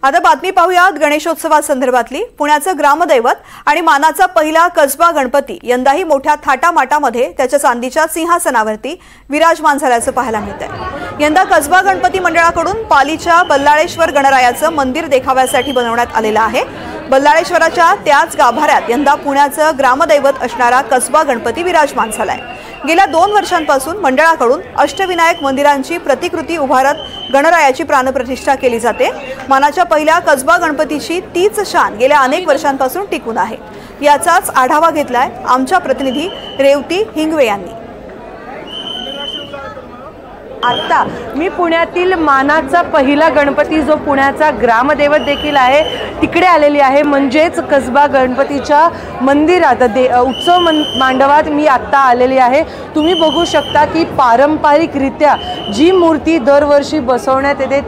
आता बातमी पाहूयात गणेशोत्सवासंदर्भातली। पुण्याचं ग्रामदैवत आणि मानाचा पहिला कसबा गणपती यंदाही मोठ्या थाटामाटामध्ये त्याच्या चांदीच्या सिंहासनावरती विराजमान झाल्याचं पाहायला मिळतंय। यंदा कसबा गणपती मंडळाकडून पालीच्या बल्लाळेश्वर गणरायाचं मंदिर देखाव्यासाठी बनवण्यात आलेलं आहे। बल्लाळेश्वराच्या त्याच गाभाऱ्यात यंदा पुण्याचं ग्रामदैवत असणारा कसबा गणपती विराजमान झालाय। गेल्या 2 वर्षांपासून मंडळाकडून अष्टविनायक मंदिरांची प्रतिकृती उभारत गणरायाची प्राणप्रतिष्ठा केली जाते। मानाच्या पहिल्या कसबा गणपतीची तीच शान गेल्या अनेक वर्षांपासून टिकून आहे। याचाच आढावा घेतलाय आमच्या प्रतिनिधी रेवती हिंगवे यांनी। आता मी पुण्यातील मानाचा पहिला गणपती जो पुण्याचा ग्रामदैवत देखील आहे तिकडे आलेली आहे, म्हणजेच कसबा गणपतीच्या मंदिरात उत्सव मांडवात मी आता आलेली आहे। तुम्ही बघू शकता की पारंपरिकरित्या जी मूर्ती दरवर्षी बसवण्यात येते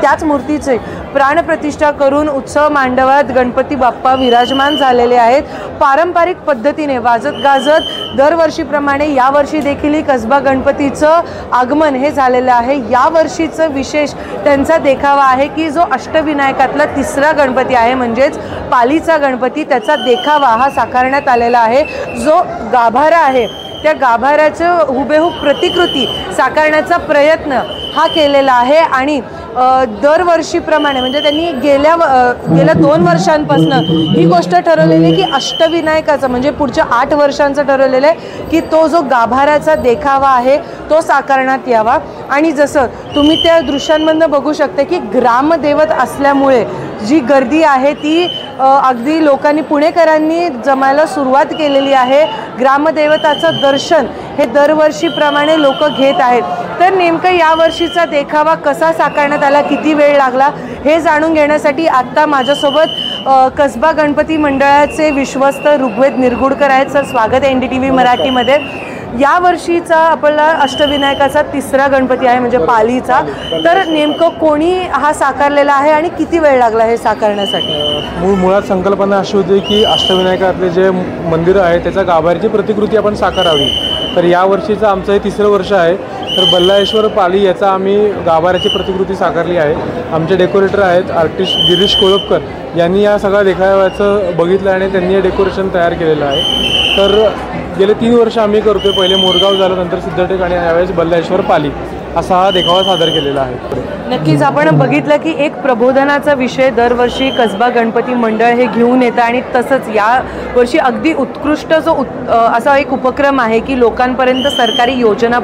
त्याच मूर्तीचे प्राणप्रतिष्ठा करून उत्सव मांडवात गणपती बाप्पा विराजमान झालेले आहेत। पारंपरिक पद्धतीने वाजत गाजत दरवर्षीप्रमाणे यावर्षी देखील कसबा गणपतीचं आगमन हे झालेलं आहे। या वर्षीचं विशेष त्यांचा देखावा आहे की जो अष्टविनायकातला तिसरा गणपती आहे, म्हणजेच पालीचा गणपती, त्याचा देखावा हा साकारण्यात आलेला आहे। जो गाभारा आहे त्या गाभाऱ्याचं हुबेहूब प्रतिकृती साकारण्याचा प्रयत्न हा केलेला आहे। आणि दरवर्षीप्रमाणे म्हणजे त्यांनी गेल्या 2 वर्षांपासून ही गोष्ट ठरवलेली की अष्टविनायकाचं म्हणजे पुढच्या 8 वर्षांचं ठरवलेलं आहे की तो जो गाभाऱ्याचा देखावा आहे तो साकारण्यात यावा। आणि जसं तुम्ही त्या दृश्यांमधून बघू शकता की ग्रामदैवत असल्यामुळे जी गर्दी आहे ती अगदी लोकांनी पुणेकरांनी जमायला सुरुवात केलेली आहे। ग्रामदैवताचं दर्शन हे दरवर्षीप्रमाणे लोक घेत आहेत। तर नेमकं यावर्षीचा देखावा कसा साकारण्यात आला, किती वेळ लागला हे जाणून घेण्यासाठी आत्ता माझ्यासोबत कसबा गणपती मंडळाचे विश्वस्त ऋग्वेद निरगुडकर आहेत। सर, स्वागत आहे NDTV मराठीमध्ये। या वर्षीचा आपला अष्टविनायकाचा तिसरा गणपती आहे म्हणजे पालीचा, तर नेमकं कोणी हा साकारलेला आहे आणि किती वेळ लागला हे साकारण्यासाठी? मुळात संकल्पना अशी होती की अष्टविनायकातले जे मंदिर आहे त्याच्या गाभाऱ्याची प्रतिकृती आपण साकारावी। तर या वर्षीचं आमचं हे 3रं वर्ष आहे। तर बल्लाळेश्वर पाली याचा आम्ही गाभाऱ्याची प्रतिकृती साकारली आहे। आमचे डेकोरेटर आहेत आर्टिस्ट गिरीश कोळपकर यांनी या सगळ्या देखाव्याचं बघितलं आणि त्यांनी हे डेकोरेशन तयार केलेलं आहे। तर गेले 3 वर्ष आम्ही करतोय। पहिले मोरगाव झालं, नंतर सिद्धटेक आणि यावेळेस बल्लाळेश्वर पाली असा हा देखावा सादर केलेला आहे। नक्कीच आपण बघितलं की एक प्रबोधनाचा विषय दरवर्षी कसबा गणपती मंडळ हे घेऊन येतं आणि तसंच या वर्षी अगदी उत्कृष्ट जो असा एक उपक्रम आहे की लोकांपर्यंत सरकारी योजना